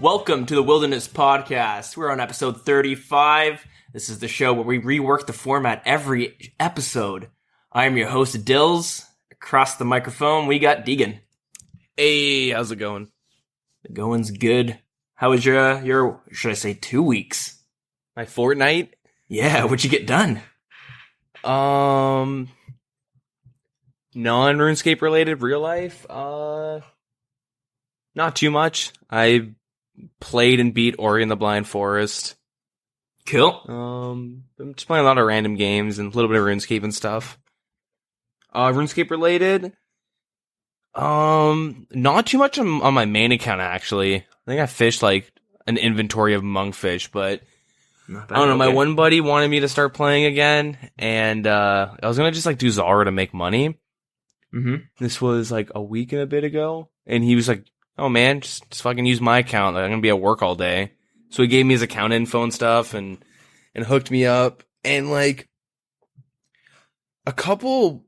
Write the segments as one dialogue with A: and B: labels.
A: Welcome to the Wilderness Podcast. We're on episode 35. This is the show where we rework the format every episode. I am your host, Dilz. Across the microphone, we got Deegan.
B: Hey, how's it going?
A: The going's good. How was your should I say 2 weeks?
B: My fortnight?
A: Yeah, what'd you get done?
B: Non-RuneScape related, real life? Not too much. I played and beat Ori and the Blind Forest.
A: Cool.
B: I'm just playing a lot of random games and a little bit of RuneScape and stuff. RuneScape related? Not too much on my main account, actually. I think I fished, like, an inventory of monkfish, but I don't know, my one buddy wanted me to start playing again, and I was gonna just, like, do Zara to make money.
A: Mm-hmm.
B: This was, like, a week and a bit ago, and he was like, oh, man, just fucking use my account. Like, I'm gonna be at work all day. So he gave me his account info and stuff, and hooked me up, and, like, a couple...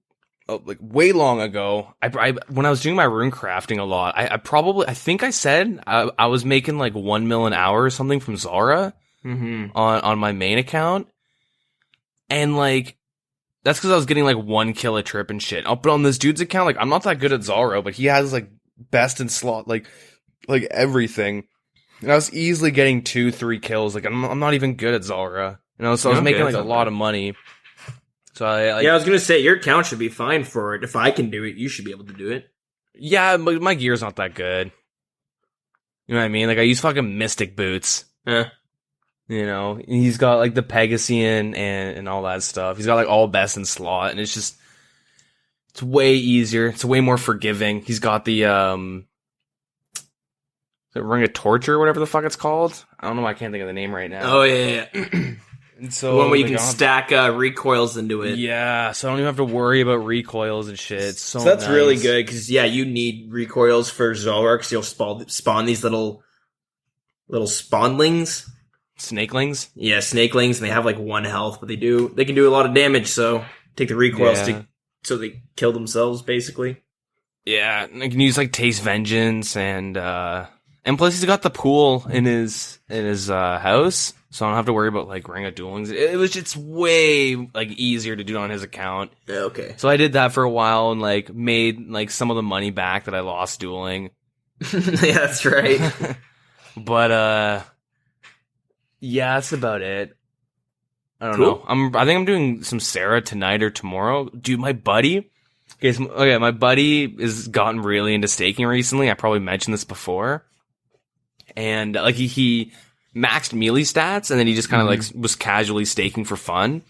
B: like way long ago, I when I was doing my rune crafting a lot, I think I said I was making like 1 mil an hour or something from Zara on my main account, and like that's because I was getting like 1 kill a trip and shit. But on this dude's account, like I'm not that good at Zara, but he has like best in slot, like everything, and I was easily getting 2-3 kills. Like I'm not even good at Zara, you know. So I was making like a lot of money. So I
A: was gonna say your account should be fine for it. If I can do it, you should be able to do it.
B: Yeah, but my gear's not that good. You know what I mean? Like I use fucking Mystic boots.
A: Yeah.
B: You know, and he's got like the Pegasian and all that stuff. He's got like all best in slot, and it's way easier. It's way more forgiving. He's got the Ring of Torture, whatever the fuck it's called. I don't know why I can't think of the name right now.
A: Oh yeah.
B: And so
A: the one where you can stack recoils into it.
B: Yeah, so I don't even have to worry about recoils and shit. It's so
A: that's
B: nice.
A: really good, because, yeah, you need recoils for Zolra, because you'll spawn these little spawnlings.
B: Snakelings?
A: Yeah, snakelings, and they have, like, 1 health, but they can do a lot of damage, so take the recoils so they kill themselves, basically.
B: Yeah, and I can use, like, Taste Vengeance, and plus he's got the pool in his house. So I don't have to worry about, like, Ring of Duelings. It's way, like, easier to do on his account.
A: Yeah, okay.
B: So I did that for a while and, like, made, like, some of the money back that I lost dueling.
A: Yeah, that's right.
B: But, yeah, that's about it. I don't know. I think I'm doing some Sarah tonight or tomorrow. Dude, my buddy... Okay, my buddy has gotten really into staking recently. I probably mentioned this before. And, like, he maxed melee stats, and then he just kind of like was casually staking for fun.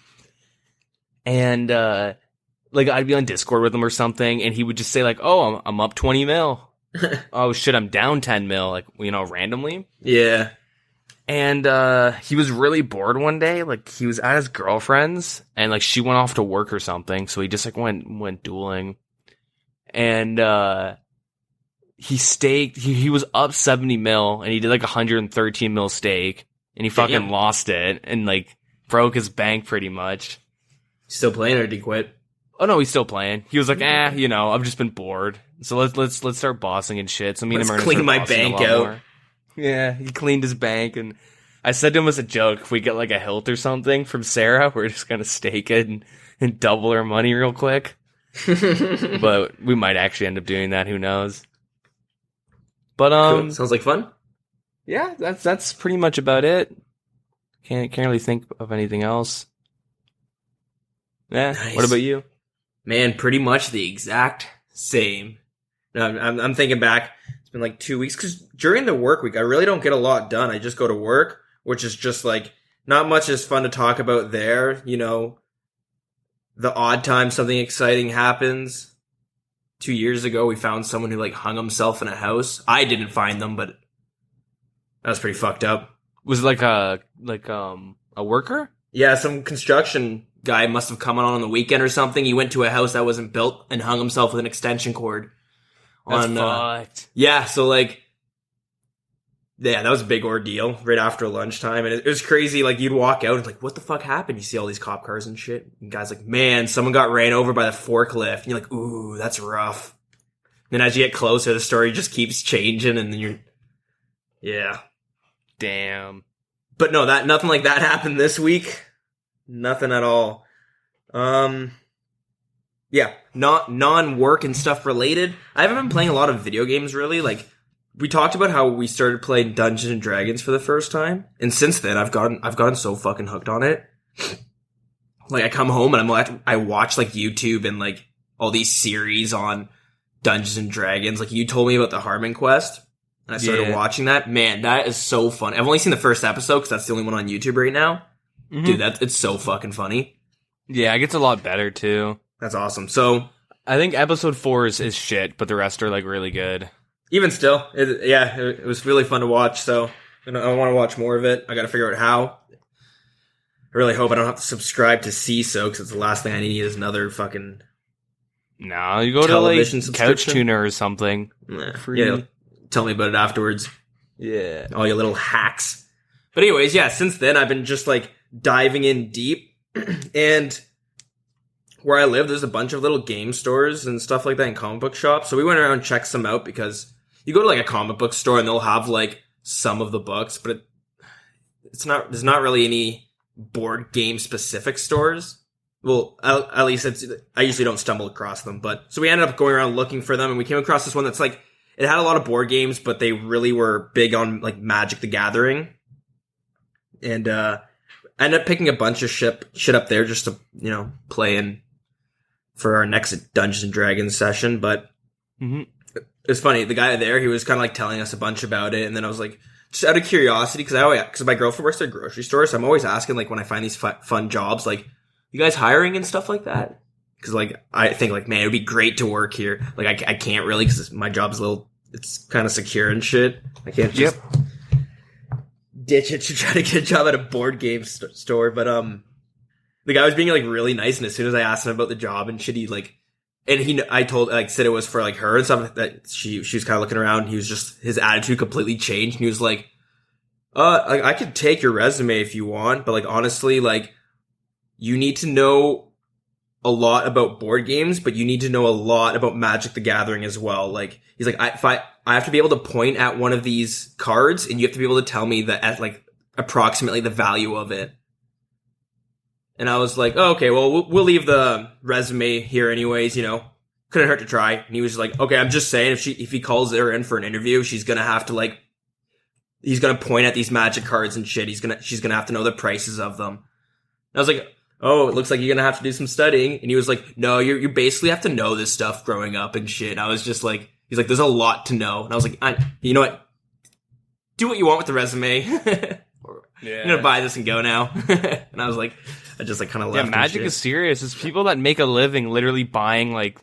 B: And like I'd be on Discord with him or something, and he would just say like, "Oh, I'm up 20 mil." "Oh shit, I'm down 10 mil," like, you know, randomly.
A: Yeah.
B: And he was really bored one day. Like he was at his girlfriend's, and like she went off to work or something, so he just like went dueling. And he staked, he was up 70 mil, and he did like 113 mil stake, and he fucking lost it, and like broke his bank pretty much.
A: Still playing, or did he quit?
B: Oh no, he's still playing. He was like, you know, I've just been bored, so let's start bossing and shit. So me and him are gonna
A: clean my bank out.
B: More. Yeah, he cleaned his bank, and I said to him as a joke, if we get like a hilt or something from Sarah, we're just gonna stake it and double our money real quick. But we might actually end up doing that. Who knows? But
A: cool. Sounds like fun.
B: Yeah, that's pretty much about it. Can't really think of anything else. Yeah. Nice. What about you?
A: Man, pretty much the exact same. No, I'm thinking back. It's been like 2 weeks, because during the work week, I really don't get a lot done. I just go to work, which is just like not much is fun to talk about there. You know, the odd time something exciting happens. 2 years ago, we found someone who like hung himself in a house. I didn't find them, but that was pretty fucked up.
B: Was it like a worker?
A: Yeah, some construction guy must have come on the weekend or something. He went to a house that wasn't built and hung himself with an extension cord.
B: That's fucked.
A: Yeah, so like, yeah, that was a big ordeal right after lunchtime. And it was crazy. Like, you'd walk out and like, what the fuck happened? You see all these cop cars and shit. And guys like, man, someone got ran over by the forklift. And you're like, ooh, that's rough. Then as you get closer, the story just keeps changing, and then yeah.
B: Damn.
A: But no, nothing like that happened this week. Nothing at all. Yeah, not non-work and stuff related. I haven't been playing a lot of video games really. Like, we talked about how we started playing Dungeons and Dragons for the first time, and since then I've gotten so fucking hooked on it. Like, I come home and I watch like YouTube and like all these series on Dungeons and Dragons. Like, you told me about the Harmon Quest, and I started watching that. Man, that is so fun. I've only seen the first episode because that's the only one on YouTube right now. Mm-hmm. Dude, it's so fucking funny. Yeah,
B: it gets a lot better too.
A: That's awesome. So
B: I think episode 4 is shit, but the rest are like really good.
A: Even still, it was really fun to watch. So I want to watch more of it. I got to figure out how. I really hope I don't have to subscribe to CISO because it's the last thing I need is another fucking.
B: No, you go to like Couch Tuner or something. Free.
A: Yeah, tell me about it afterwards.
B: Yeah,
A: all your little hacks. But anyways, yeah. Since then, I've been just like diving in deep, and where I live, there's a bunch of little game stores and stuff like that and comic book shops. So we went around and checked some out because you go to like a comic book store and they'll have like some of the books, but there's not really any board game specific stores. Well, at least I usually don't stumble across them, but so we ended up going around looking for them, and we came across this one that's like, it had a lot of board games, but they really were big on like Magic the Gathering. And, I ended up picking a bunch of shit up there just to, play in for our next Dungeons and Dragons session. But it's funny, the guy there, he was kind of like telling us a bunch about it, and then I was like, just out of curiosity, because my girlfriend works at a grocery store, so I'm always asking, like, when I find these fun jobs, like, you guys hiring and stuff like that? Because, like, I think, like, man, it would be great to work here. Like, I can't really, because my job's it's kind of secure and shit. I can't just ditch it to try to get a job at a board game store. But, the guy was being, like, really nice, and as soon as I asked him about the job and shit, he, like, and said it was for, like, her and stuff, that she was kind of looking around, and he was just, his attitude completely changed, and he was like, like, I could take your resume if you want, but, like, honestly, like, you need to know a lot about board games, but you need to know a lot about Magic the Gathering as well. Like, he's like, I have to be able to point at one of these cards, and you have to be able to tell me that, like, approximately the value of it. And I was like, oh, okay, well, we'll leave the resume here anyways, couldn't hurt to try. And he was like, okay, I'm just saying, if he calls her in for an interview, she's gonna have to, like, he's gonna point at these Magic cards and shit. She's gonna have to know the prices of them. And I was like, oh, it looks like you're gonna have to do some studying. And he was like, no, you basically have to know this stuff growing up and shit. And I was just like, he's like, there's a lot to know. And I was like, you know what? Do what you want with the resume. Yeah. I'm gonna buy this and go now. And I was like, I just like kind of left.
B: Yeah, Magic is serious. It's people that make a living literally buying like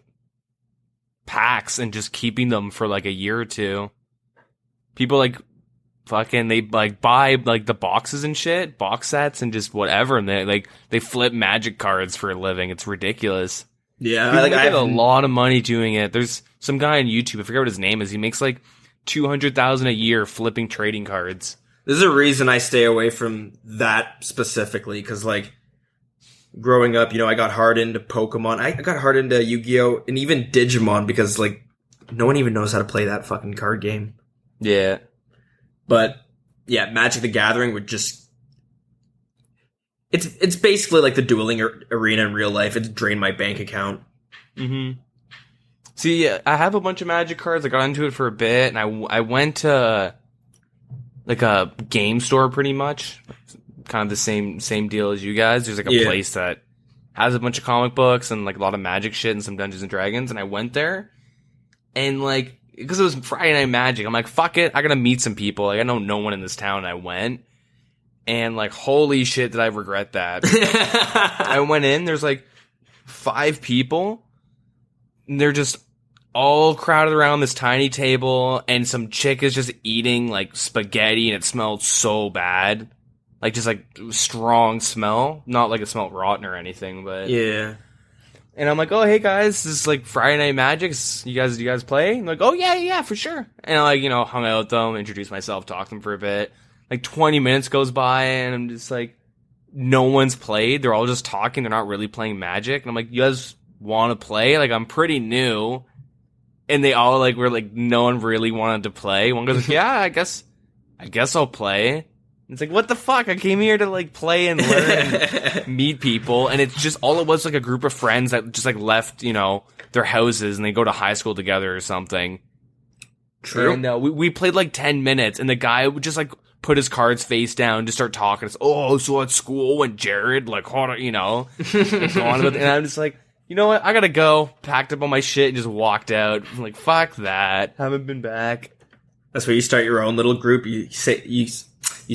B: packs and just keeping them for like a year or two. People like fucking they like buy like the boxes and shit, box sets and just whatever, and they flip Magic cards for a living. It's ridiculous.
A: Yeah,
B: I have a lot of money doing it. There's some guy on YouTube, I forget what his name is. He makes like $200,000 a year flipping trading cards.
A: There's a reason I stay away from that specifically, because like growing up, I got hard into Pokemon. I got hard into Yu-Gi-Oh! And even Digimon, because like no one even knows how to play that fucking card game.
B: Yeah.
A: But yeah, Magic the Gathering would just it's basically like the dueling arena in real life. It's drained my bank account.
B: See, I have a bunch of Magic cards. I got into it for a bit, and I went to like a game store pretty much. Kind of the same deal as you guys. There's like a place that has a bunch of comic books and like a lot of Magic shit and some Dungeons and Dragons, and I went there and like because it was Friday Night Magic, I'm like, fuck it, I gotta meet some people. Like, I know no one in this town, and I went, and like, holy shit, did I regret that. I went in, there's like 5 people, and they're just all crowded around this tiny table, and some chick is just eating like spaghetti, and it smelled so bad. Like, just like strong smell. Not like it smelled rotten or anything, but
A: yeah.
B: And I'm like, oh, hey guys, this is like Friday Night Magic. Do you guys play? And they're like, oh yeah, for sure. And I like, hung out with them, introduced myself, talked to them for a bit. Like 20 minutes goes by, and I'm just like, no one's played. They're all just talking. They're not really playing Magic. And I'm like, you guys want to play? Like, I'm pretty new. And they all like were like, no one really wanted to play. One goes like, yeah, I guess I'll play. It's like, what the fuck? I came here to like play and learn, and meet people, and it's just all it was like a group of friends that just like left, their houses and they go to high school together or something.
A: True.
B: And we played like 10 minutes, and the guy would just like put his cards face down and just start talking. It's, so at school when Jared, like, go on about, and I'm just like, you know what? I gotta go. Packed up all my shit and just walked out. I'm like, fuck that. Haven't been back.
A: That's where you start your own little group. You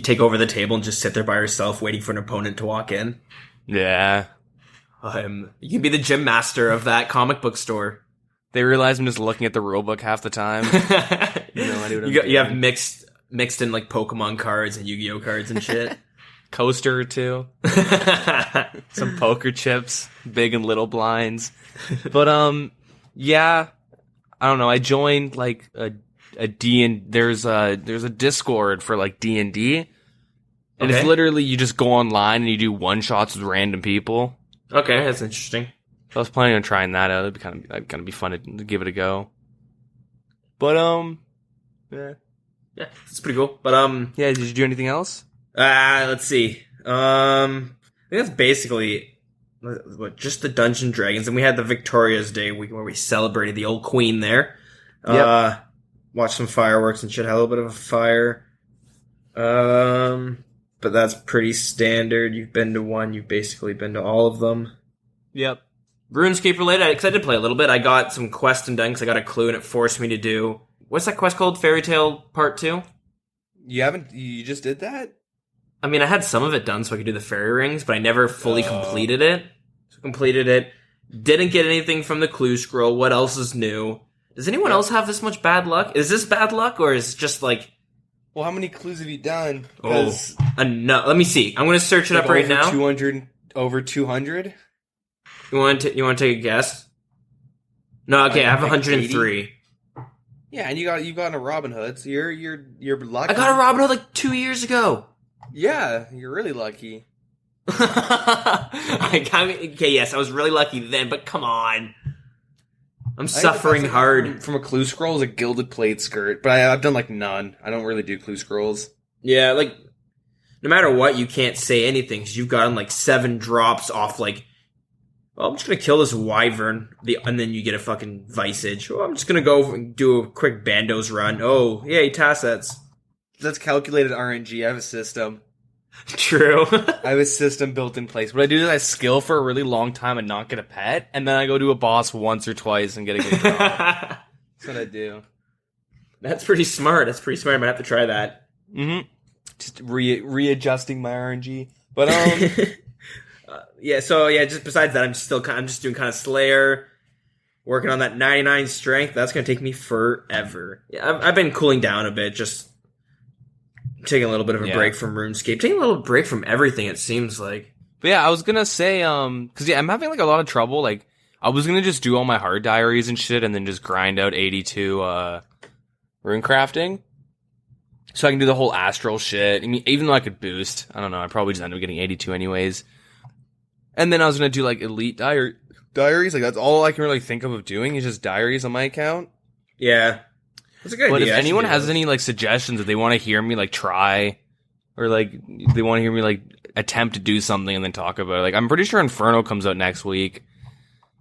A: take over the table and just sit there by yourself waiting for an opponent to walk in.
B: Yeah.
A: You can be the gym master of that comic book store.
B: They realize I'm just looking at the rule book half the time.
A: You have mixed in like Pokemon cards and Yu-Gi-Oh cards and shit.
B: Coaster or two. Some poker chips. Big and little blinds. But, yeah. I don't know. I joined like there's a Discord for like D&D. And it's literally you just go online and you do one-shots with random people.
A: Okay, that's interesting.
B: So I was planning on trying that out. It'd kind of be fun to give it a go. But yeah,
A: it's pretty cool. But
B: yeah, did you do anything else?
A: Let's see. I think that's basically just the Dungeons and Dragons, and we had the Victoria's Day week where we celebrated the old Queen there. Yep. Watched some fireworks and shit. Had a little bit of a fire. But that's pretty standard. You've been to one. You've basically been to all of them.
B: Yep.
A: RuneScape related, because I did play a little bit. I got some quests done because I got a clue and it forced me to do... What's that quest called? Fairy Tale Part 2?
B: You just did that?
A: I mean, I had some of it done so I could do the fairy rings, but I never fully completed it. So completed it. Didn't get anything from the clue scroll. What else is new? Does anyone else have this much bad luck? Is this bad luck, or is it just like...
B: Well, how many clues have you done?
A: No. Let me see. I'm going to search it up right now.
B: Over 200?
A: You want to take a guess? No, okay, I have 103.
B: 80? Yeah, and you got a Robin Hood, so you're lucky.
A: I got a Robin Hood like 2 years ago.
B: Yeah, you're really lucky.
A: Okay, yes, I was really lucky then, but come on. I'm suffering hard.
B: From a clue scroll is a gilded plate skirt, but I've done like none. I don't really do clue scrolls.
A: Yeah, like, no matter what, you can't say anything, because you've gotten like 7 drops off like, I'm just going to kill this wyvern, and then you get a fucking Visage. I'm just going to go and do a quick Bandos run. Oh, yay, Tassets.
B: That's calculated RNG. I have a system.
A: True.
B: I have a system built in place. What I do is I skill for a really long time and not get a pet, and then I go to a boss once or twice and get a good draw. That's what I do.
A: That's pretty smart. I might have to try that.
B: Mm-hmm. Just readjusting my RNG. But,
A: just besides that, I'm just doing kind of Slayer, working on that 99 strength. That's going to take me forever. Yeah, I've been cooling down a bit, just taking a little bit of a break from RuneScape, taking a little break from everything, it seems like.
B: But yeah, I was going to say, cause I'm having like a lot of trouble. Like, I was going to just do all my hard diaries and shit and then just grind out 82, rune crafting. So I can do the whole astral shit. I mean, even though I could boost, I don't know, I probably just end up getting 82 anyways. And then I was going to do like elite diaries. Like, that's all I can really think of doing is just diaries on my account.
A: Yeah. That's a good
B: idea. But if anyone
A: has
B: any like suggestions that they want to hear me like try, or like they want to hear me like attempt to do something and then talk about it, like I'm pretty sure Inferno comes out next week.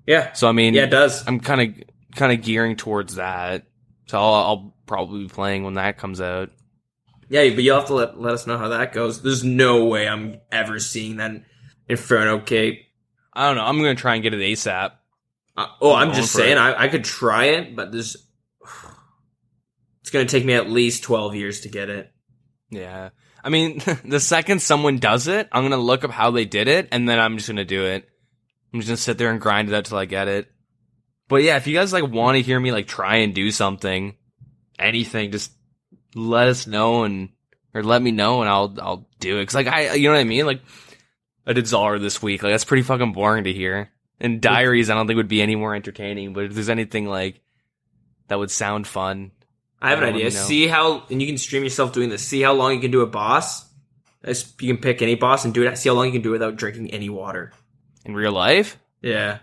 A: Yeah.
B: So I mean,
A: yeah, it does.
B: I'm kind of gearing towards that. So I'll probably be playing when that comes out.
A: Yeah, but you'll have to let us know how that goes. There's no way I'm ever seeing that Inferno cape.
B: I don't know. I'm gonna try and get it ASAP.
A: I'm just saying I could try it, but it's going to take me at least 12 years to get it.
B: Yeah. I mean, the second someone does it, I'm going to look up how they did it, and then I'm just going to do it. I'm just going to sit there and grind it out till I get it. But yeah, if you guys like want to hear me like try and do something, anything, just let us know or let me know and I'll do it. Cause like you know what I mean? Like I did Zalr this week. Like that's pretty fucking boring to hear. And diaries I don't think would be any more entertaining, but if there's anything like that would sound fun.
A: I have an idea. See how, and you can stream yourself doing this. See how long you can do a boss. You can pick any boss and do it. See how long you can do it without drinking any water.
B: In real life?
A: Yeah.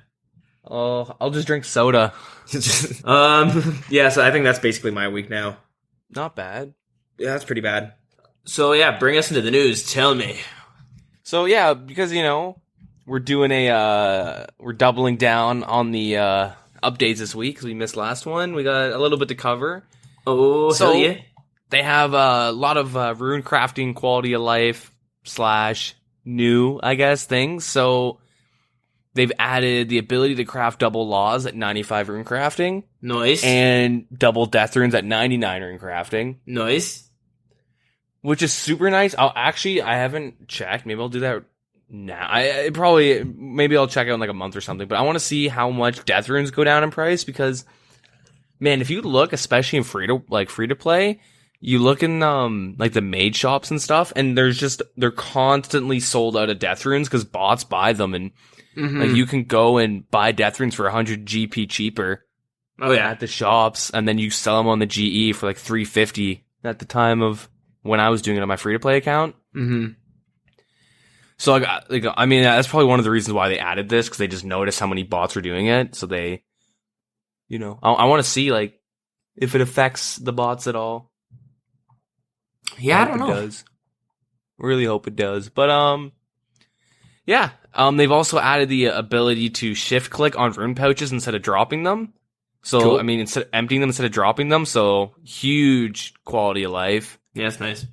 B: Oh, I'll just drink soda.
A: Yeah, so I think that's basically my week now.
B: Not bad.
A: Yeah, that's pretty bad. So yeah, bring us into the news. Tell me.
B: So yeah, because we're doing we're doubling down on the updates this week because we missed last one. We got a little bit to cover.
A: Oh,
B: So
A: hell yeah.
B: they have a lot of rune crafting, quality of life / new, I guess, things. So they've added the ability to craft double laws at 95 rune crafting.
A: Nice.
B: And double death runes at 99 rune crafting.
A: Nice.
B: Which is super nice. I haven't checked. Maybe I'll do that now. Maybe I'll check out in like a month or something. But I want to see how much death runes go down in price because, man, if you look, especially in free to play, you look in like the maid shops and stuff, and they're constantly sold out of death runes because bots buy them, and like you can go and buy death runes for 100 GP cheaper.
A: Oh yeah,
B: at the shops, and then you sell them on the GE for like 350 at the time of when I was doing it on my free to play account.
A: Mm-hmm.
B: So I mean, that's probably one of the reasons why they added this because they just noticed how many bots were doing it. So they, I want to see like if it affects the bots at all.
A: Yeah, I don't know.
B: It does. Really hope it does. But yeah. They've also added the ability to shift click on rune pouches instead of dropping them. So cool. I mean, instead of emptying them instead of dropping them. So huge quality of life.
A: Yeah, that's nice.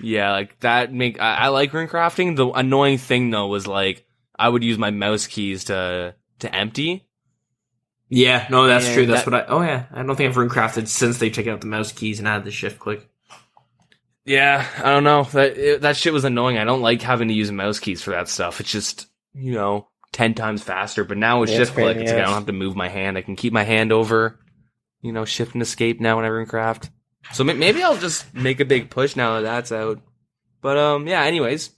B: Yeah, like that I like rune crafting. The annoying thing though was like I would use my mouse keys to empty.
A: Yeah, no, that's true. That's what I don't think I've rune crafted since they took out the mouse keys and added the shift click.
B: Yeah, I don't know. That shit was annoying. I don't like having to use mouse keys for that stuff. It's just, 10 times faster. But now with shift click, it's like I don't have to move my hand. I can keep my hand over, shift and escape now when I rune craft. So maybe I'll just make a big push now that that's out. But yeah, anyways.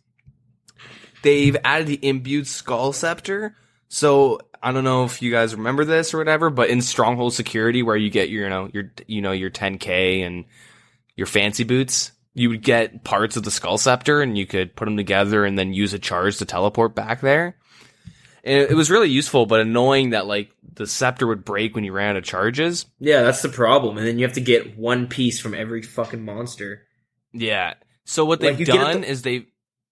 B: They've added the imbued skull scepter. So I don't know if you guys remember this or whatever, but in Stronghold Security where you get your 10K and your fancy boots, you would get parts of the skull scepter and you could put them together and then use a charge to teleport back there. And it was really useful, but annoying that like the scepter would break when you ran out of charges.
A: Yeah, that's the problem. And then you have to get one piece from every fucking monster.
B: Yeah. So what they've done is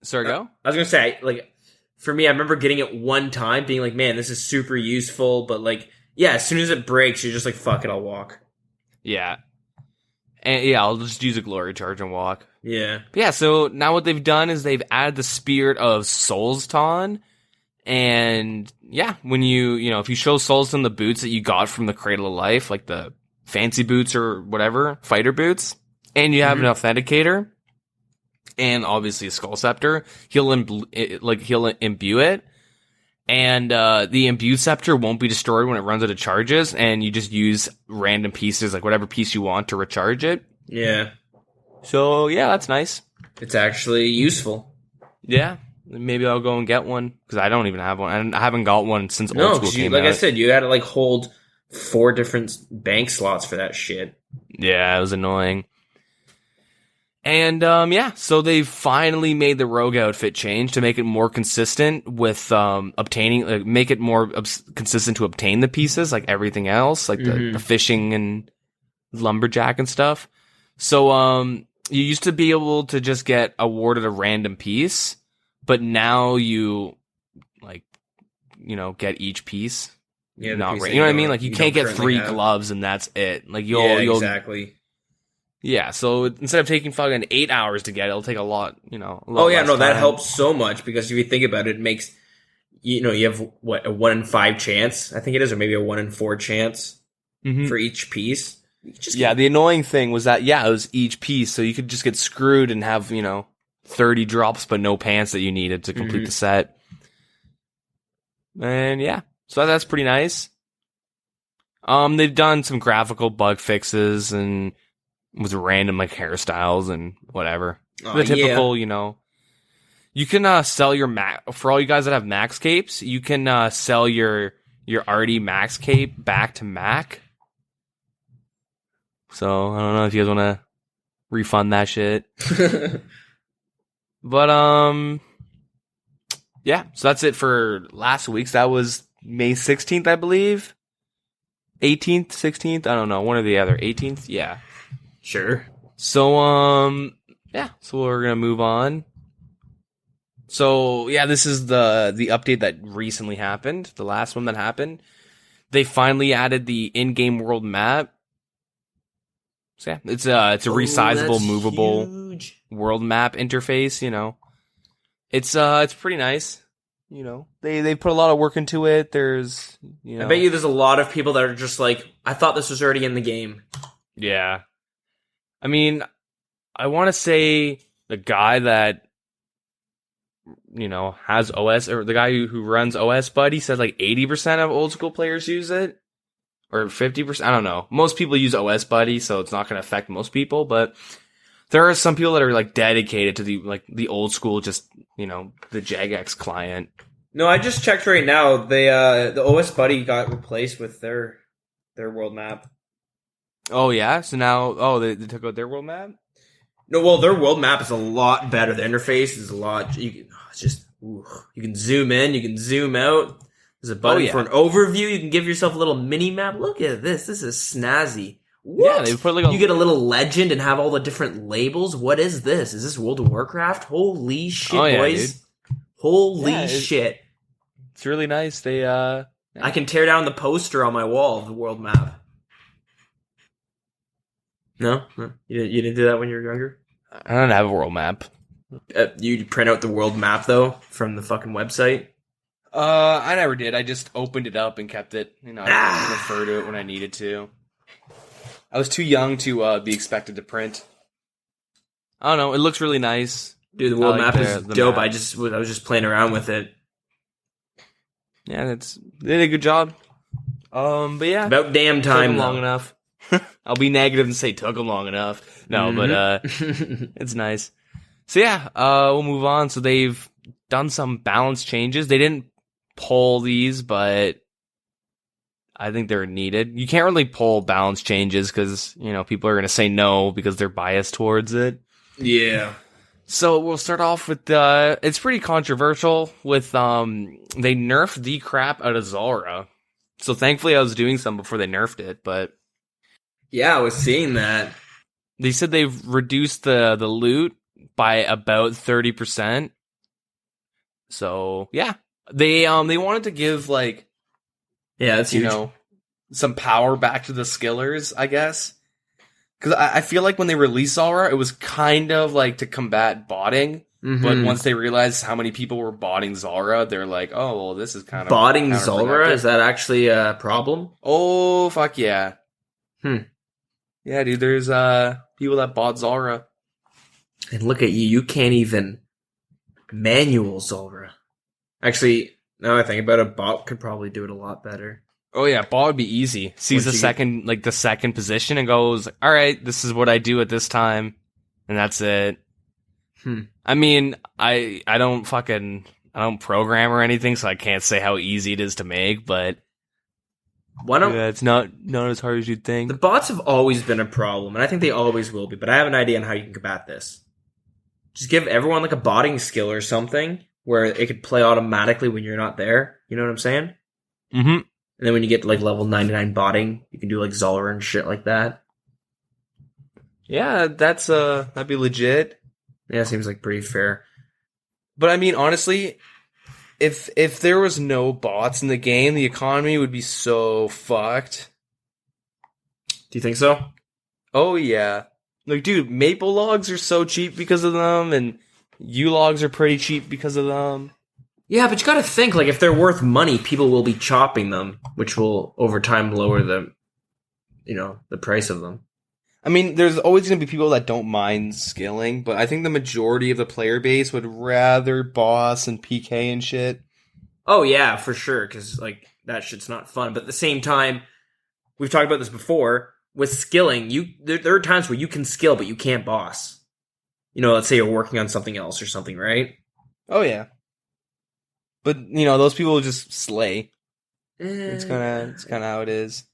B: sorry, go?
A: I was going to say, like, for me, I remember getting it one time being like, man, this is super useful. But like, yeah, as soon as it breaks, you're just like, fuck it, I'll walk.
B: Yeah. And yeah, I'll just use a glory charge and walk.
A: Yeah.
B: But yeah, so now what they've done is they've added the Spirit of Souls Ton. And yeah, when if you show souls in the boots that you got from the Cradle of Life, like the fancy boots or whatever, fighter boots, and you have an authenticator, and obviously a skull scepter, he'll imbue it. And the imbued scepter won't be destroyed when it runs out of charges, and you just use random pieces, like whatever piece you want, to recharge it.
A: Yeah.
B: So yeah, that's nice.
A: It's actually useful.
B: Yeah. Maybe I'll go and get one, because I don't even have one. I haven't got one since old school came out.
A: Like I said, you had to like hold 4 different bank slots for that shit.
B: Yeah, it was annoying. And yeah, so they finally made the rogue outfit change to make it more consistent with make it more consistent to obtain the pieces, like everything else, like the fishing and lumberjack and stuff. So you used to be able to just get awarded a random piece, but now you get each piece.
A: Yeah,
B: you know what I mean? Like you can't get 3 gloves and that's it. Like you'll
A: exactly.
B: Yeah, so instead of taking fucking 8 hours to get it, it'll take a lot,
A: less
B: time.
A: That helps so much because if you think about it, it makes, you have a 1 in 5 chance, I think it is, or maybe a 1 in 4 chance for each piece.
B: The annoying thing was that, it was each piece, so you could just get screwed and have, 30 drops but no pants that you needed to complete the set. And yeah, so that's pretty nice. They've done some graphical bug fixes and with random hairstyles and whatever. The typical, you can sell your for all you guys that have max capes, you can sell your Artie max cape back to Mac. So I don't know if you guys want to refund that shit. But yeah, so that's it for last week's. That was May 16th, I believe. 18th, 16th, I don't know, one or the other. 18th, yeah.
A: Sure.
B: So, Yeah, so we're gonna move on. So yeah, this is the update that recently happened. The last one that happened. They finally added the in-game world map. So yeah, it's a resizable, movable
A: huge.
B: world map interface. You know, it's pretty nice. You know, they put a lot of work into it. There's, you know,
A: I bet you there's a lot of people that are just like, I thought this was already in the game.
B: yeah. I mean, I want to say the guy that, you know, has OS, or the guy who runs OS Buddy said like 80% of old school players use it, or 50%. I don't know. Most people use OS Buddy, so it's not going to affect most people, but there are some people that are like dedicated to the old school, just, you know, the Jagex client.
A: No, I just checked right now. The OS Buddy got replaced with their world map.
B: Oh yeah, so now they took out their world map.
A: No, well, their world map is a lot better. The interface is a lot. It's just, you can zoom in, you can zoom out. There's a button for an overview. You can give yourself a little mini map. Look at this. This is snazzy. What?
B: Yeah, they put like
A: you get a little legend and have all the different labels. What is this? Is this World of Warcraft? Holy shit, boys!
B: Dude.
A: Holy shit!
B: It's really nice. They
A: I can tear down the poster on my wall of the world map. No? You didn't do that when you were younger?
B: I don't have a world map.
A: You print out the world map, though, from the fucking website?
B: I never did. I just opened it up and kept it. You know, I refer to it when I needed to. I was too young to be expected to print. I don't know. It looks really nice.
A: Dude, the world map is dope. Map. I was just playing around with it.
B: Yeah, they did a good job. But yeah.
A: About damn time,
B: took them long enough. I'll be negative and say took them long enough. No, but it's nice. So yeah, we'll move on. So they've done some balance changes. They didn't pull these, but I think they're needed. You can't really pull balance changes because, you know, people are going to say no because they're biased towards it.
A: Yeah.
B: So we'll start off with, it's pretty controversial with, they nerfed the crap out of Zulrah. So thankfully I was doing some before they nerfed it, but.
A: Yeah, I was seeing that.
B: They said they've reduced the loot by about 30%. So yeah, they wanted to give like,
A: yeah, that's huge.
B: You know, some power back to the skillers, I guess. Because I feel like when they released Zulrah, it was kind of like to combat botting. Mm-hmm. But once they realized how many people were botting Zulrah, they're like, oh, well, this is kind of
A: botting Zulrah? Is that actually a problem?
B: Oh, fuck yeah. Yeah, dude, there's people that bought Zulrah.
A: And look at you. You can't even manual Zulrah. Actually, now that I think about it, bot could probably do it a lot better.
B: Oh yeah, bot would be easy. Sees the second position and goes, all right, this is what I do at this time. And that's it. I mean, I don't program or anything, so I can't say how easy it is to make, but it's not as hard as you'd think.
A: The bots have always been a problem, and I think they always will be, but I have an idea on how you can combat this. Just give everyone like a botting skill or something where it could play automatically when you're not there. You know what I'm saying?
B: Mm-hmm.
A: And then when you get to like level 99 botting, you can do like Zulrah and shit like that.
B: Yeah, that'd be legit.
A: Yeah, seems like pretty fair.
B: But I mean, honestly, if there was no bots in the game, the economy would be so fucked.
A: Do you think so?
B: Oh yeah. Like, dude, maple logs are so cheap because of them, and U-logs are pretty cheap because of them.
A: Yeah, but you gotta think, like, if they're worth money, people will be chopping them, which will, over time, lower the price of them.
B: I mean, there's always going to be people that don't mind skilling, but I think the majority of the player base would rather boss and PK and shit.
A: Oh, yeah, for sure, because, like, that shit's not fun. But at the same time, we've talked about this before, with skilling, there are times where you can skill, but you can't boss. You know, let's say you're working on something else or something, right?
B: Oh, yeah. But, you know, those people will just slay. It's kind of how it is.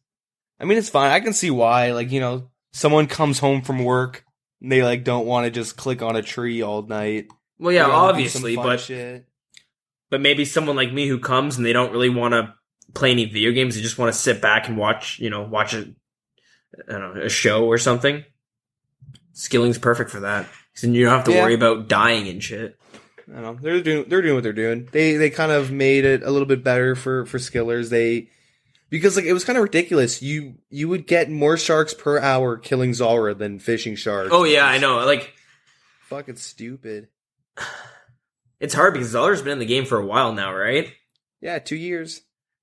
B: I mean, it's fine. I can see why, like, you know, someone comes home from work and they like don't want to just click on a tree all night.
A: Well, yeah, obviously, but maybe someone like me who comes and they don't really want to play any video games, they just want to sit back and watch a show or something. Skilling's perfect for that. So you don't have to worry about dying and shit.
B: I don't know. They're doing what they're doing. They kind of made it a little bit better for skillers. Because like it was kind of ridiculous. You would get more sharks per hour killing Zalra than fishing sharks.
A: Oh yeah, I know. Like
B: fucking stupid.
A: It's hard because Zalra's been in the game for a while now, right?
B: Yeah, 2 years.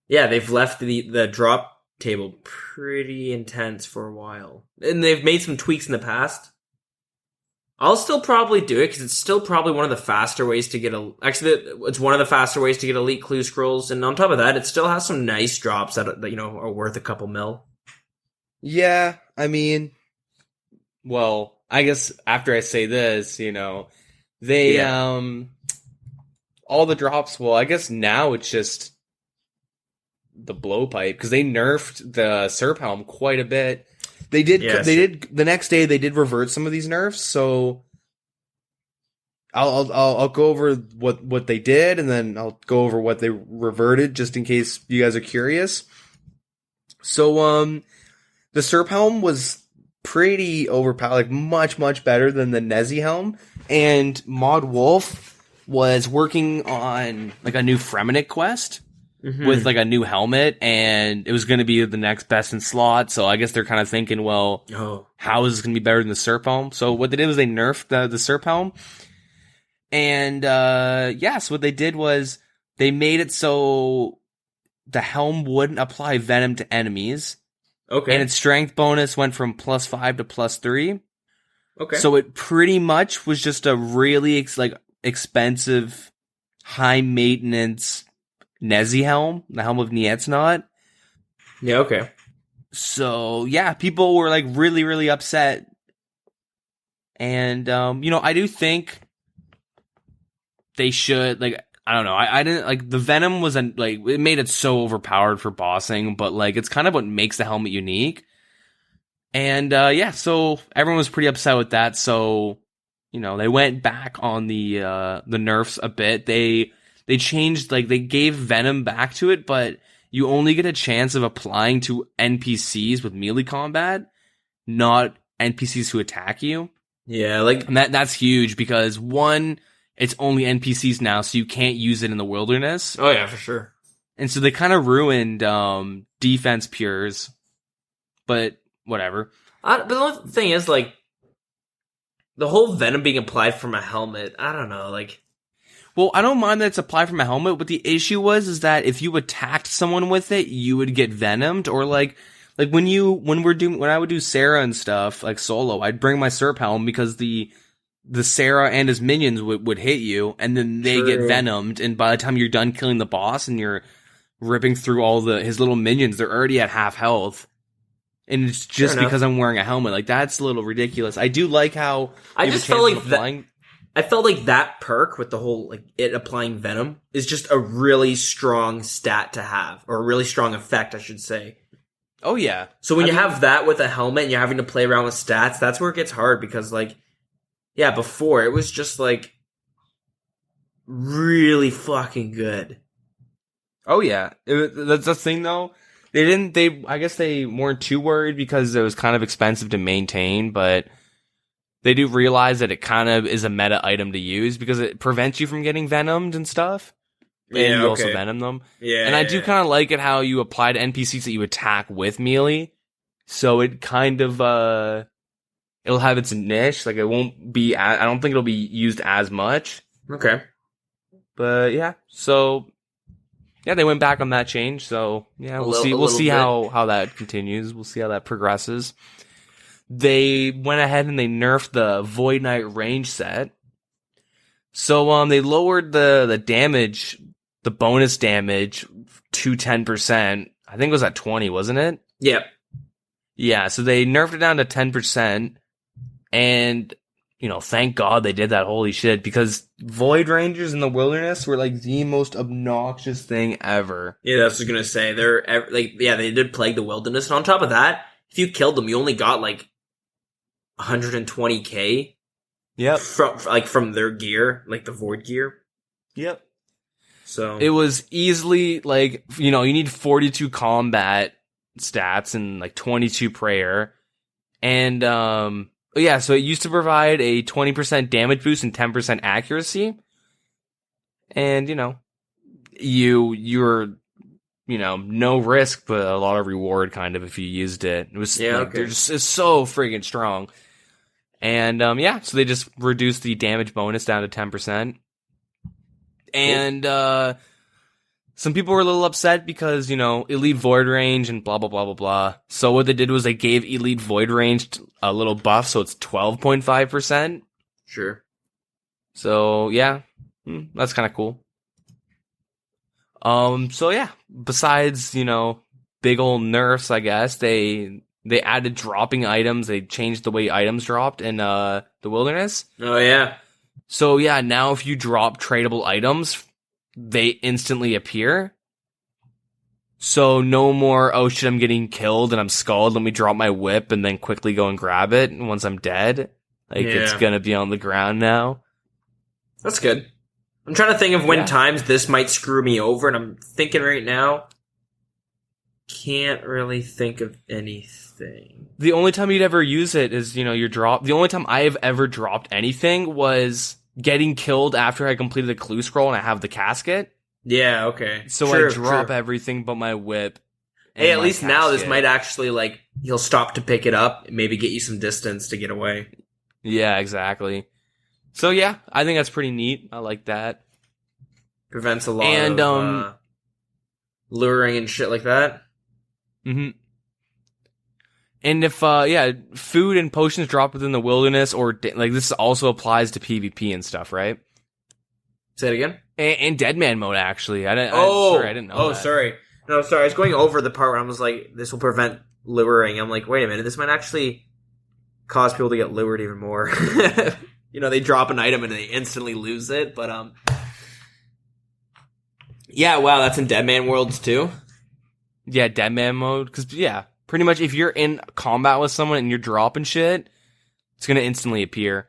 A: Yeah, they've left the drop table pretty intense for a while. And they've made some tweaks in the past. I'll still probably do it because it's still probably one of the faster ways to get it's one of the faster ways to get elite clue scrolls. And on top of that, it still has some nice drops that are worth a couple mil.
B: Yeah, I mean, well, I guess after I say this, they all the drops. Well, I guess now it's just the blowpipe because they nerfed the Serp Helm quite a bit. They did. Yes. They did the next day. They did revert some of these nerfs. So I'll go over what they did, and then I'll go over what they reverted, just in case you guys are curious. So the Serp Helm was pretty overpowered, like much better than the Nezi Helm, and Mod Wolf was working on like a new Fremenic quest. Mm-hmm. With like a new helmet, and it was going to be the next best in slot. So I guess they're kind of thinking, well, how is this going to be better than the Serp Helm? So what they did was they nerfed the Serp Helm, and so what they did was they made it so the helm wouldn't apply venom to enemies. Okay, and its strength bonus went from +5 to +3. Okay, so it pretty much was just a really expensive, high maintenance Nezi Helm, the Helm of Nietzsnot.
A: Yeah, okay.
B: So, yeah, people were, like, really, really upset. And, I do think they should, like, I don't know. I didn't, like, the Venom wasn't, like, it made it so overpowered for bossing, but, like, it's kind of what makes the helmet unique. And, so everyone was pretty upset with that. So, they went back on the nerfs a bit. They changed, like, they gave Venom back to it, but you only get a chance of applying to NPCs with melee combat, not NPCs who attack you.
A: Yeah, like...
B: And that's huge, because, one, it's only NPCs now, so you can't use it in the wilderness.
A: Oh, yeah, for sure.
B: And so they kind of ruined defense pures, but whatever.
A: But the only thing is, like, the whole Venom being applied from a helmet, I don't know, like...
B: Well, I don't mind that it's applied from a helmet, but the issue is that if you attacked someone with it, you would get venomed, or like when I would do Sarah and stuff, like solo, I'd bring my Serp Helm because the Sarah and his minions would hit you, and then they get venomed, and by the time you're done killing the boss and you're ripping through all his little minions, they're already at half health. And it's just because I'm wearing a helmet. Like, that's a little ridiculous. I do like how
A: I just felt like I felt like that perk with the whole, like, it applying venom is just a really strong stat to have, or a really strong effect, I should say.
B: Oh, yeah.
A: So when you have that with a helmet and you're having to play around with stats, that's where it gets hard, because, like, yeah, before it was just, like, really fucking good.
B: Oh, yeah. That's the thing, though. I guess they weren't too worried because it was kind of expensive to maintain, but they do realize that it kind of is a meta item to use because it prevents you from getting venomed and stuff. And you also venom them. Yeah. And I do kind of like it how you apply to NPCs that you attack with melee. So it kind of, it'll have its niche. Like, it won't be, I don't think it'll be used as much.
A: Okay.
B: But yeah, so yeah, they went back on that change. So yeah, we'll see how that continues. We'll see how that progresses. They went ahead and they nerfed the Void Knight range set. So they lowered the damage, the bonus damage to 10%. I think it was at 20, wasn't it?
A: Yep.
B: Yeah, so they nerfed it down to 10%. And, thank God they did that. Holy shit. Because Void Rangers in the wilderness were like the most obnoxious thing ever.
A: Yeah, that's what I was going to say. They did plague the wilderness. And on top of that, if you killed them, you only got like 120k.
B: Yep.
A: From their gear, like the Void gear.
B: Yep.
A: So
B: it was easily like, you need 42 combat stats and like 22 prayer. And Yeah, so it used to provide a 20% damage boost and 10% accuracy. And, you're, no risk, but a lot of reward kind of if you used it. It was it's so friggin' strong. And, so they just reduced the damage bonus down to 10%. And, some people were a little upset because, Elite Void Range and blah, blah, blah, blah, blah. So what they did was they gave Elite Void Range a little buff, so it's 12.5%.
A: Sure.
B: So, yeah, that's kind of cool. Besides, big old nerfs, I guess, they added dropping items. They changed the way items dropped in the wilderness.
A: Oh, yeah.
B: So, yeah, now if you drop tradable items, they instantly appear. So no more, oh shit, I'm getting killed and I'm skulled. Let me drop my whip and then quickly go and grab it once I'm dead. It's gonna be on the ground now.
A: That's good. I'm trying to think of when times this might screw me over, and I'm thinking right now, can't really think of anything.
B: The only time you'd ever use it is, your drop. The only time I've ever dropped anything was getting killed after I completed a clue scroll and I have the casket.
A: Yeah, okay.
B: So I drop everything but my whip.
A: Hey, at least now this might actually, he'll stop to pick it up and maybe get you some distance to get away.
B: Yeah, exactly. So yeah, I think that's pretty neat. I like that.
A: Prevents a lot of luring and shit like that.
B: Mm-hmm. And if, food and potions drop within the wilderness, or, this also applies to PvP and stuff, right?
A: Say it again?
B: And Deadman mode, actually. I didn't know that.
A: Sorry. No, sorry. I was going over the part where I was like, this will prevent luring. I'm like, wait a minute. This might actually cause people to get lured even more. They drop an item and they instantly lose it, but, yeah, wow, that's in Deadman worlds, too?
B: Yeah, Deadman mode, because, pretty much, if you're in combat with someone and you're dropping shit, it's going to instantly appear.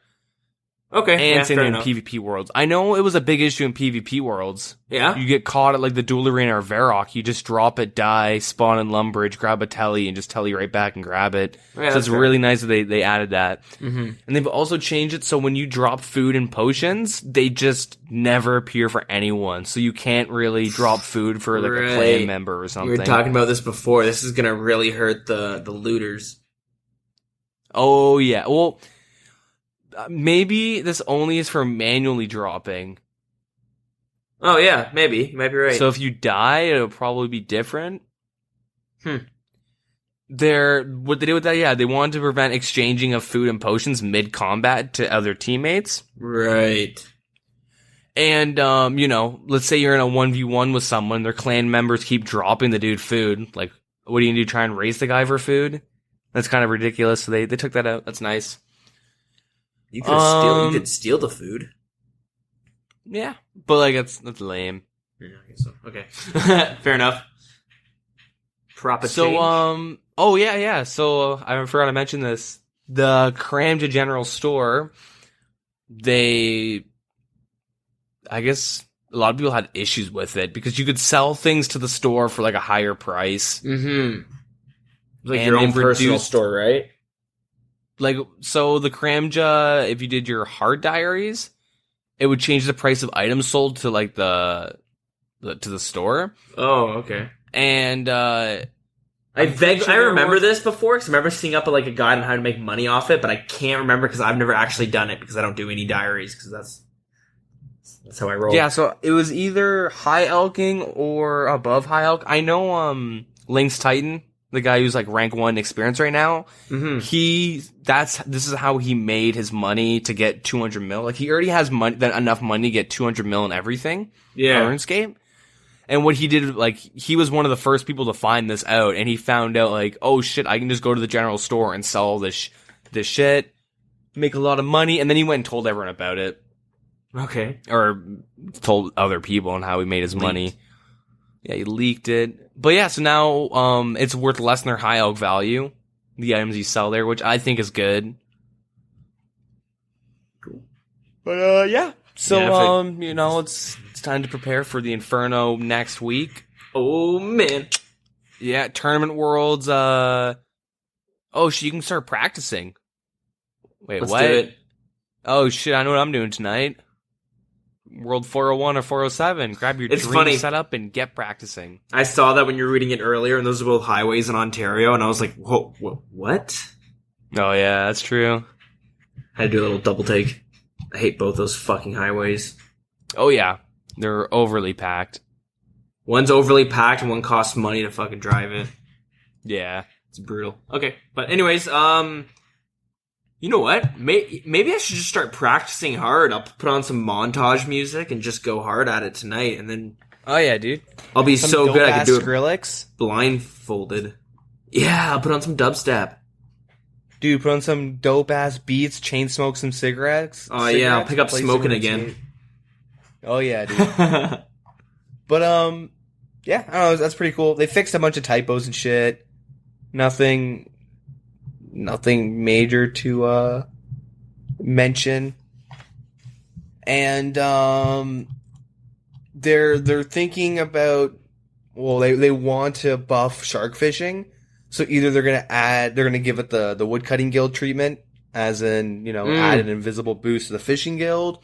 A: Okay,
B: and same in PvP worlds. I know it was a big issue in PvP worlds.
A: Yeah?
B: You get caught at, the Duel Arena or Varrock, you just drop it, die, spawn in Lumbridge, grab a telly, and just telly right back and grab it. Yeah, so it's really nice that they added that.
A: Mm-hmm.
B: And they've also changed it so when you drop food and potions, they just never appear for anyone. So you can't really drop food for, a clan member or something.
A: We were talking about this before. This is gonna really hurt the looters.
B: Oh, yeah. Well, maybe this only is for manually dropping.
A: Oh, yeah, maybe. You might be right.
B: So if you die, it'll probably be different. What they did with that, they wanted to prevent exchanging of food and potions mid-combat to other teammates.
A: Right.
B: And, let's say you're in a 1v1 with someone, their clan members keep dropping the dude food. What are you gonna do, try and race the guy for food? That's kind of ridiculous, so they took that out. That's nice.
A: You could steal the food.
B: Yeah, but that's lame.
A: Yeah, I guess so. Okay. Fair enough. Proper change.
B: So, so I forgot to mention this. The Kramja General Store, I guess a lot of people had issues with it because you could sell things to the store for a higher price.
A: Mm-hmm. Like your own personal store, right?
B: So the Kramja, if you did your hard diaries, it would change the price of items sold to to the store.
A: Oh, okay.
B: And
A: I remember this before because I remember seeing up a guide on how to make money off it, but I can't remember because I've never actually done it because I don't do any diaries because that's how I roll.
B: Yeah, so it was either high elking or above high elk. I know Link's Titan, the guy who's rank 1 experience right now, this is how he made his money to get 200 mil. He already has enough money to get 200 mil in everything.
A: Yeah.
B: RuneScape. And what he did, he was one of the first people to find this out, and he found out, oh shit, I can just go to the general store and sell this shit, make a lot of money, and then he went and told everyone about it.
A: Okay.
B: Or told other people on how he made his money. Yeah, he leaked it. But yeah, so now it's worth less than their high elk value, the items you sell there, which I think is good.
A: Cool.
B: But yeah. So it's time to prepare for the Inferno next week.
A: Oh man.
B: Yeah, Tournament Worlds, you can start practicing. Wait,
A: Let's
B: what?
A: do it.
B: Oh shit! I know what I'm doing tonight. World 401 or 407. Grab your
A: It's
B: dream
A: funny.
B: setup and get practicing.
A: I saw that when you were reading it earlier, and those are both highways in Ontario, and I was like, whoa, what?
B: Oh yeah, that's true.
A: I had to do a little double take. I hate both those fucking highways.
B: Oh yeah, they're overly packed.
A: One's overly packed, and one costs money to fucking drive it.
B: Yeah.
A: It's brutal. Okay, but anyways, you know what? Maybe I should just start practicing hard. I'll put on some montage music and just go hard at it tonight, and then
B: Oh yeah, dude.
A: I'll be
B: Some
A: so good I can do it
B: Skrillex.
A: blindfolded. Yeah, I'll put on some dubstep.
B: Dude, put on some dope ass beats, chain smoke some cigarettes.
A: Oh yeah, I'll pick up
B: play
A: smoking
B: some
A: again.
B: routine. Oh yeah, dude. But yeah, I don't know, that's pretty cool. They fixed a bunch of typos and shit. Nothing major to mention. And they're thinking about, well, they want to buff shark fishing. So either they're gonna give it the woodcutting guild treatment, as in, add an invisible boost to the fishing guild,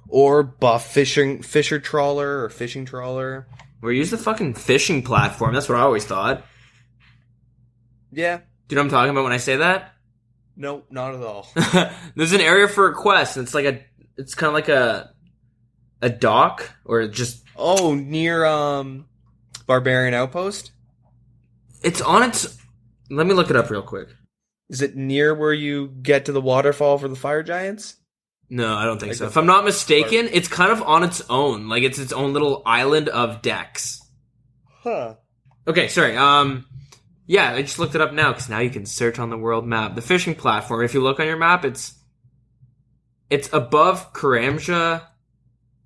B: or buff fisher trawler or fishing trawler.
A: Or use the fucking fishing platform. That's what I always thought.
B: Yeah.
A: Do you know what I'm talking about when I say that?
B: No, not at all.
A: There's an area for a quest, and it's kind of like a dock, or just...
B: Oh, near Barbarian Outpost?
A: It's on its... Let me look it up real quick.
B: Is it near where you get to the waterfall for the fire giants?
A: No, I don't think so. If I'm not mistaken, it's kind of on its own. Like, it's its own little island of decks.
B: Huh.
A: Okay, sorry. Yeah, I just looked it up now, because now you can search on the world map. The fishing platform, if you look on your map, it's above Karamja,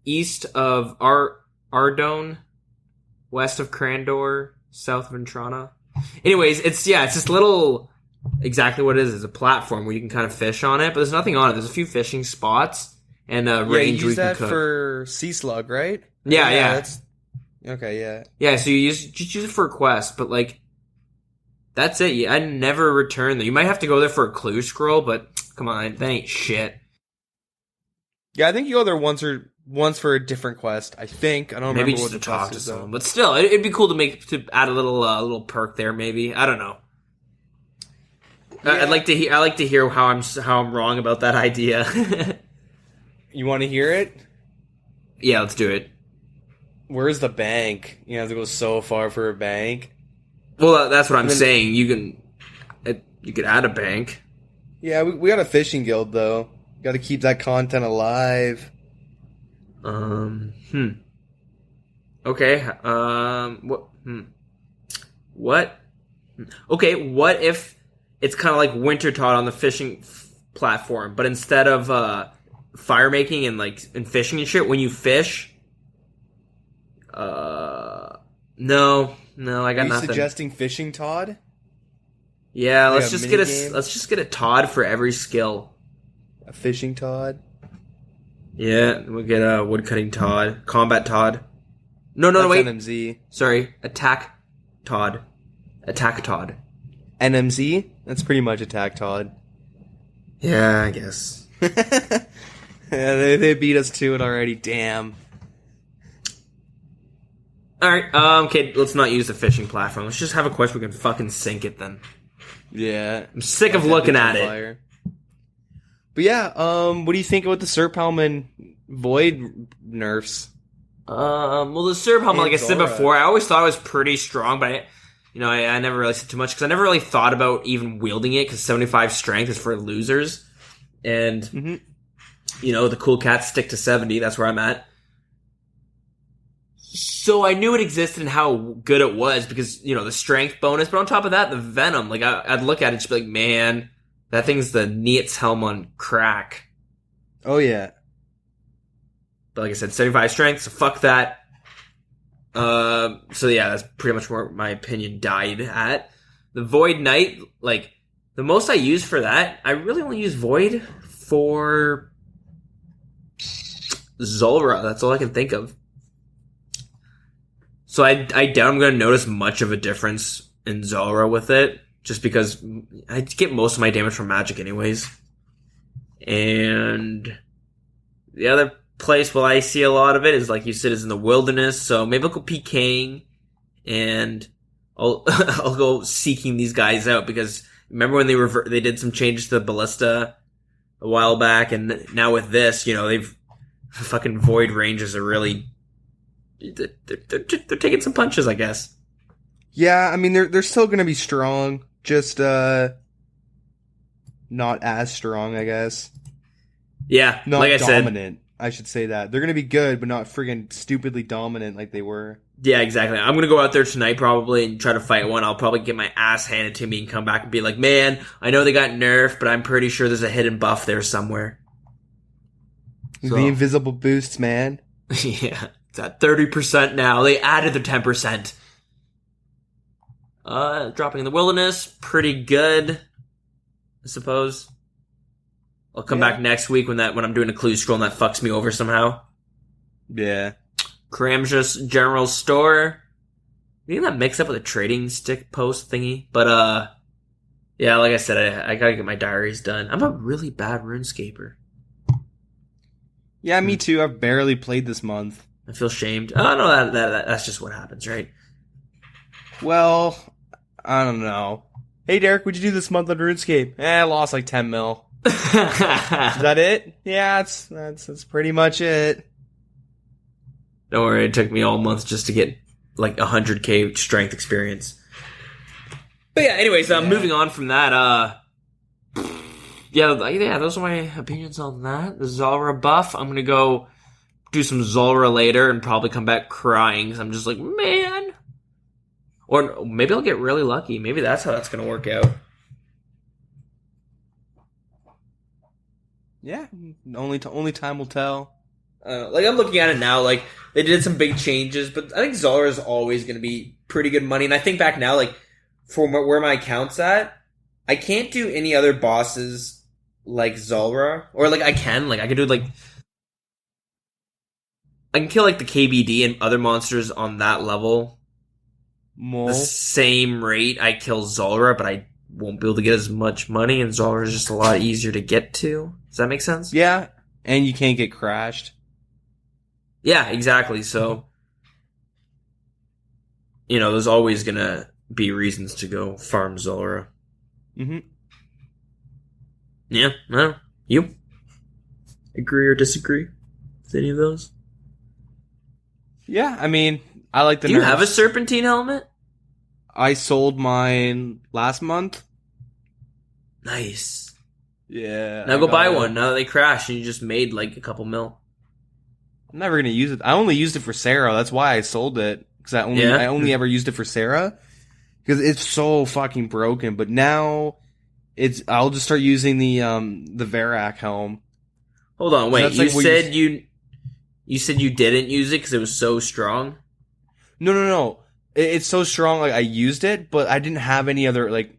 A: east of Ardone, west of Crandor, south of Ventrana. Anyways, it's this little... Exactly what it is. It's a platform where you can kind of fish on it, but there's nothing on it. There's a few fishing spots and a range
B: you
A: where
B: use
A: you can
B: that
A: cook.
B: for sea slug, right?
A: Yeah.
B: That's okay. Yeah.
A: Yeah, so you just use it for a quest, but like that's it. I never return there. You might have to go there for a clue scroll, but come on, that ain't shit.
B: Yeah, I think you go there once for a different quest. I think I don't
A: Maybe
B: remember
A: just
B: what
A: to
B: the
A: talk
B: quest
A: to
B: is,
A: someone, but still, it'd be cool to add a little perk there. Maybe I don't know.
B: Yeah.
A: I like to hear how I'm wrong about that idea.
B: You want to hear it?
A: Yeah, let's do it.
B: Where's the bank? You have to go so far for a bank.
A: Well, that's what I'm saying. You could add a bank.
B: Yeah, we got a fishing guild though. Got to keep that content alive.
A: Okay. What? Okay. What if it's kind of like Winter Todt on the fishing platform, but instead of fire making and fishing and shit, when you fish, no, I got
B: Are you
A: nothing.
B: suggesting fishing Todd?
A: Yeah,
B: Like
A: let's
B: a
A: just
B: mini
A: get
B: game?
A: let's just get a Todd for every skill.
B: A fishing Todd?
A: Yeah, we'll get a woodcutting Todd, combat Todd. No,
B: That's
A: wait.
B: NMZ.
A: Sorry, attack Todd. Attack Todd.
B: NMZ? That's pretty much attack Todd.
A: Yeah, I guess.
B: Yeah, they beat us to it already. Damn.
A: Alright, okay, let's not use the fishing platform. Let's just have a quest we can fucking sink it then.
B: Yeah.
A: I'm sick of looking at it.
B: But yeah, what do you think about the Serp Helm and Void nerfs?
A: Well, the Serb helmet, like I said
B: Zora.
A: before, I always thought it was pretty strong, but I never really said too much, because I never really thought about even wielding it, because 75 strength is for losers. And, the cool cats stick to 70, that's where I'm at. So I knew it existed and how good it was, because, the strength bonus, but on top of that, the venom, like, I'd look at it and just be like, man, that thing's the Neat's helm on crack.
B: Oh, yeah.
A: But like I said, 75 strength, so fuck that. So yeah, that's pretty much where my opinion died at. The Void Knight, like, the most I use for that, I really only use Void for Zulrah. That's all I can think of. So I doubt I'm going to notice much of a difference in Zulrah with it, just because I get most of my damage from magic anyways. And the other place where I see a lot of it is, like you said, is in the wilderness. So maybe I'll go PKing, and I'll I'll go seeking these guys out, because remember when they did some changes to the ballista a while back, and now with this, they've fucking void ranges are really they're taking some punches, I guess.
B: Yeah, I mean they're still gonna be strong, just not as strong, I guess.
A: Yeah,
B: Not
A: like I
B: dominant.
A: said,
B: I should say that. They're gonna be good, but not friggin' stupidly dominant like they were.
A: yeah, exactly. I'm gonna go out there tonight probably and try to fight one. I'll probably get my ass handed to me and come back and be like, man, I know they got nerfed, but I'm pretty sure there's a hidden buff there somewhere. So,
B: the invisible boosts, man.
A: yeah, it's at 30% now. They added the 10%. Dropping in the wilderness, pretty good, I suppose. I'll come back next week when I'm doing a clue scroll and that fucks me over somehow.
B: Yeah.
A: Kramja's General Store. You think that mix up with a trading stick post thingy? But, yeah, like I said, I gotta get my diaries done. I'm a really bad RuneScaper.
B: Yeah, me too. I've barely played this month.
A: I feel shamed. Oh, no, that's just what happens, right?
B: Well, I don't know. Hey, Derek, what'd you do this month on RuneScape? I lost like 10 mil. Is that it? Yeah, that's pretty much it.
A: Don't worry, it took me all month just to get like 100k strength experience. But yeah, anyways, moving on from that, yeah, those are my opinions on that. The Zulrah buff. I'm gonna go do some Zulrah later and probably come back crying, because I'm just like, man. Or maybe I'll get really lucky. Maybe that's how that's gonna work out.
B: Yeah, only time will tell.
A: Like, I'm looking at it now, like, they did some big changes, but I think Zulrah is always going to be pretty good money. And I think back now, like, for where my account's at, I can't do any other bosses like Zulrah. Or, like, I can do, like, I can kill, like, the KBD and other monsters on that level. The same rate I kill Zulrah, but I won't be able to get as much money, and Zulrah is just a lot easier to get to. Does that make sense?
B: Yeah, and you can't get crashed.
A: Yeah, exactly. So, there's always gonna be reasons to go farm Zulrah.
B: Mm-hmm.
A: Yeah, no. You? Agree or disagree with any of those?
B: Yeah, I mean, I like the
A: Do you have a Serpentine helmet?
B: I sold mine last month.
A: Nice.
B: Yeah.
A: Now go buy one. Now that they crashed and you just made like a couple mil.
B: I'm never gonna use it. I only used it for Sarah. That's why I sold it. Because I only ever used it for Sarah. Because it's so fucking broken. But now I'll just start using the Varak helm.
A: Hold on, wait.
B: So
A: You said you didn't use it because it was so strong?
B: No. It's so strong. Like, I used it, but I didn't have any other, like,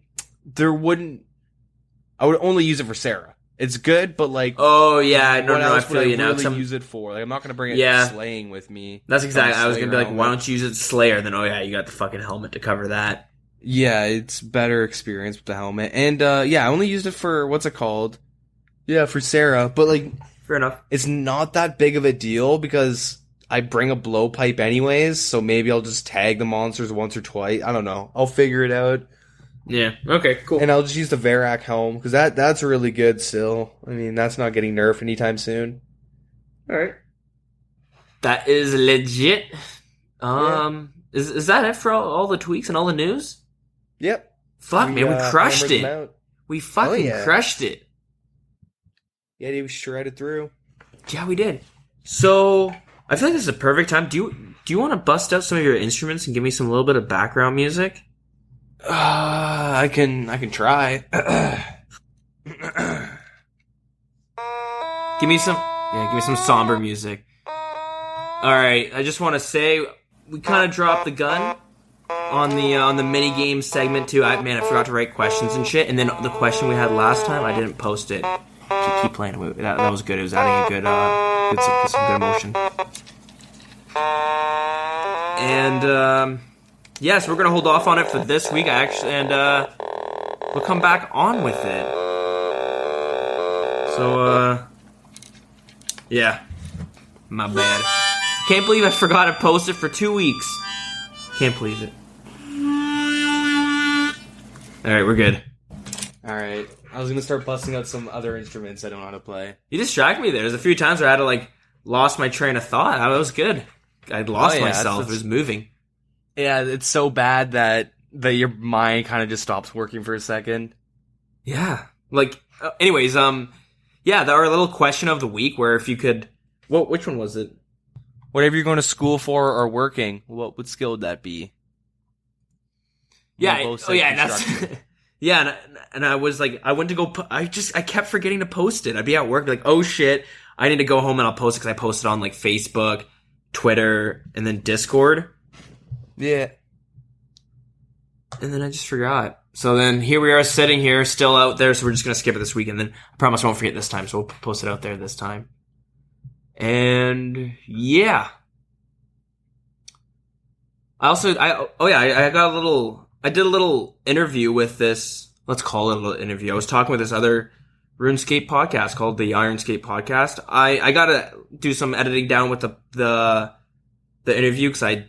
B: I would only use it for Sarah. It's good, but like,
A: oh yeah, no, I feel you now.
B: Really use it for, like, I'm not gonna bring it slaying with me.
A: That's exactly. I was gonna be like, why don't you use it Slayer? Then you got the fucking helmet to cover that.
B: Yeah, it's better experience with the helmet, and I only used it for what's it called? Yeah, for Sarah, but like,
A: fair enough.
B: It's not that big of a deal because I bring a blowpipe anyways, so maybe I'll just tag the monsters once or twice. I don't know. I'll figure it out.
A: Yeah. Okay. Cool.
B: And I'll just use the Varak helm because that's really good still. I mean, that's not getting nerfed anytime soon.
A: All right. That is legit. Is that it for all the tweaks and all the news?
B: Yep.
A: Fuck, man, we crushed it. We fucking crushed it.
B: Yeah, we shredded through.
A: Yeah, we did. So I feel like this is a perfect time. Do you want to bust out some of your instruments and give me some little bit of background music?
B: I can try.
A: Give me some somber music. All right, I just want to say we kind of dropped the gun on the mini game segment too. I forgot to write questions and shit, and then the question we had last time I didn't post it. Keep playing. That was good. It was adding some good emotion. And yes, we're gonna hold off on it for this week. We'll come back on with it. So, yeah. My bad. Can't believe I forgot to post it for 2 weeks. Can't believe it. Alright, we're good.
B: Alright. I was gonna start busting out some other instruments I don't know how to play.
A: You distracted me there. There's a few times where I had to, like, lost my train of thought. That was good. I'd lost myself. It was moving.
B: Yeah, it's so bad that your mind kind of just stops working for a second.
A: Yeah. Like, anyways, yeah, our little question of the week where if you could... which one was it?
B: Whatever you're going to school for or working, what skill would that be?
A: Yeah, that's... Yeah, and I was like, I went to go... I kept forgetting to post it. I'd be at work, be like, oh shit, I need to go home and I'll post it because I posted on, like, Facebook, Twitter, and then Discord.
B: Yeah.
A: And then I just forgot. So then here we are sitting here, still out there, so we're just going to skip it this week, and then I promise I won't forget this time, so we'll post it out there this time. And, yeah. I did a little interview with this, let's call it a little interview. I was talking with this other RuneScape podcast called the Ironscape Podcast. I gotta do some editing down with the interview, because I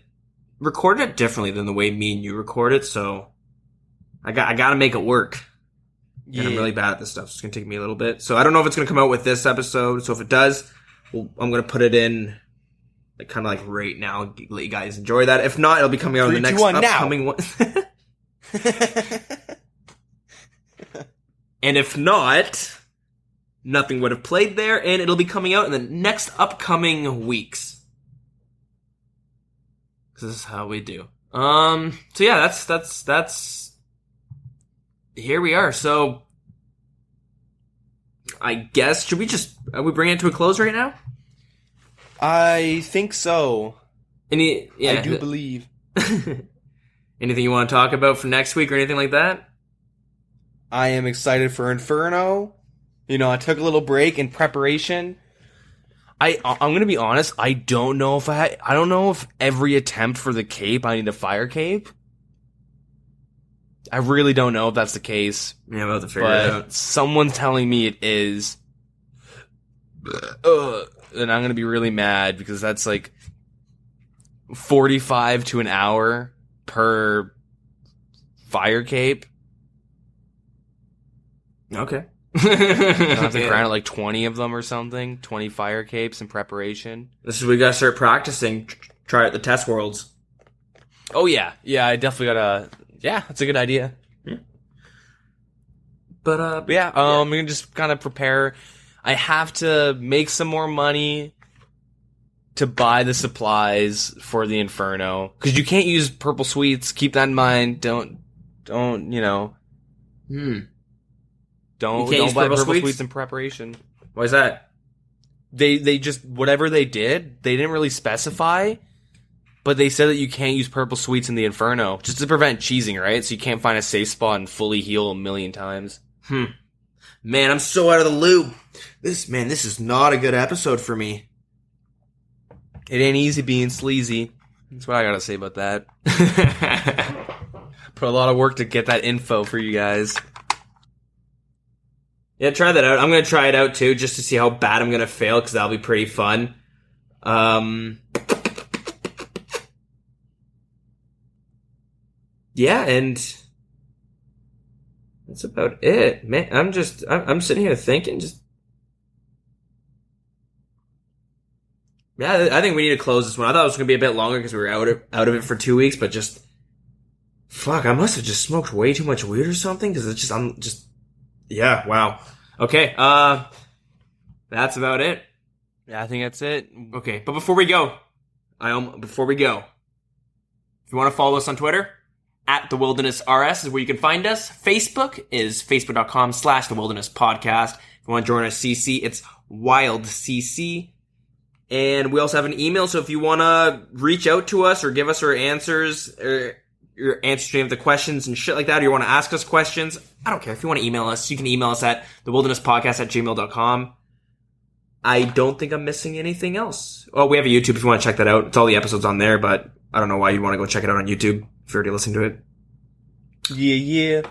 A: recorded it differently than the way me and you record it, so I gotta make it work. Yeah. And I'm really bad at this stuff, so it's gonna take me a little bit. So I don't know if it's gonna come out with this episode, so if it does, I'm gonna put it in like kind of like right now, let you guys enjoy that. If not, it'll be coming out in the next upcoming one. And if not, nothing would have played there, and it'll be coming out in the next upcoming weeks. This is how we do. So yeah, that's here we are. So I guess are we bringing it to a close right now?
B: I think so.
A: I
B: do believe.
A: Anything you want to talk about for next week or anything like that?
B: I am excited for Inferno. You know, I took a little break in preparation. I'm gonna be honest. I don't know if every attempt for the cape I need a fire cape. I really don't know if that's the case.
A: Yeah, I'm about to figure it out.
B: Someone's telling me it is. And I'm gonna be really mad because that's like 45 to an hour per fire cape.
A: Okay.
B: I have to grind like 20 of them or something. 20 fire capes in preparation.
A: We gotta start practicing. Try out the test worlds.
B: Oh yeah, I definitely gotta. Yeah, that's a good idea.
A: Yeah.
B: I'm gonna just kind of prepare. I have to make some more money to buy the supplies for the Inferno, because you can't use purple sweets. Keep that in mind. Don't you know? Don't buy purple sweets in preparation.
A: Why is that?
B: They just, whatever they did, they didn't really specify, but they said that you can't use purple sweets in the Inferno, just to prevent cheesing, right? So you can't find a safe spot and fully heal a million times.
A: Man, I'm so out of the loop. This is not a good episode for me.
B: It ain't easy being sleazy. That's what I gotta say about that. Put a lot of work to get that info for you guys.
A: Yeah, try that out. I'm going to try it out too, just to see how bad I'm going to fail, because that'll be pretty fun. Yeah, and that's about it. Man, I'm sitting here thinking, yeah, I think we need to close this one. I thought it was going to be a bit longer because we were out of it for 2 weeks, but fuck, I must have just smoked way too much weed or something, because yeah, wow. Okay, that's about it.
B: Yeah, I think that's it.
A: Okay, but before we go, if you want to follow us on Twitter, @TheWildernessRS is where you can find us. Facebook is facebook.com/TheWildernessPodcast. If you want to join our CC, it's WildCC. And we also have an email, so if you want to reach out to us or give us our answers, or your answers to any of the questions and shit like that, or you want to ask us questions, I don't care. If you want to email us, you can email us at thewildernesspodcast@gmail.com. I don't think I'm missing anything else. Oh, we have a YouTube if you want to check that out. It's all the episodes on there, but I don't know why you'd want to go check it out on YouTube if you're already listening to it.
B: Yeah.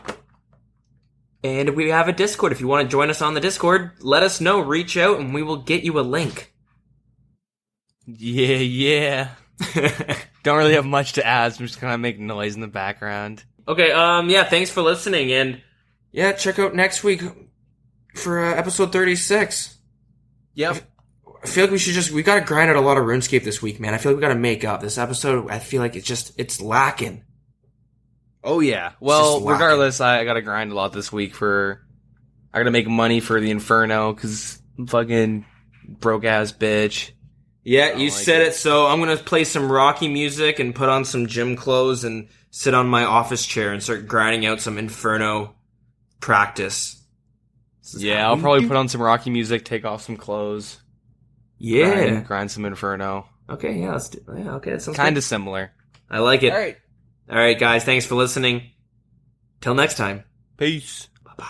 A: And we have a Discord. If you want to join us on the Discord, let us know. Reach out and we will get you a link.
B: Yeah. Don't really have much to add, so I'm just gonna make noise in the background.
A: Okay, yeah, thanks for listening, and yeah, check out next week for episode 36.
B: Yep.
A: I feel like we gotta grind out a lot of RuneScape this week, man. I feel like we gotta make up. This episode, I feel like it's lacking.
B: Oh, yeah. Well, regardless, I gotta grind a lot this week I gotta make money for the Inferno, because I'm fucking broke-ass bitch.
A: Yeah, you said it, so I'm gonna play some Rocky music and put on some gym clothes and sit on my office chair and start grinding out some Inferno practice.
B: Yeah, I'll probably put on some Rocky music, take off some clothes.
A: Yeah.
B: Grind some Inferno.
A: Okay, yeah, let's do okay, that sounds
B: kind of similar.
A: I like it.
B: All
A: right, guys, thanks for listening. Till next time.
B: Peace.
A: Bye-bye.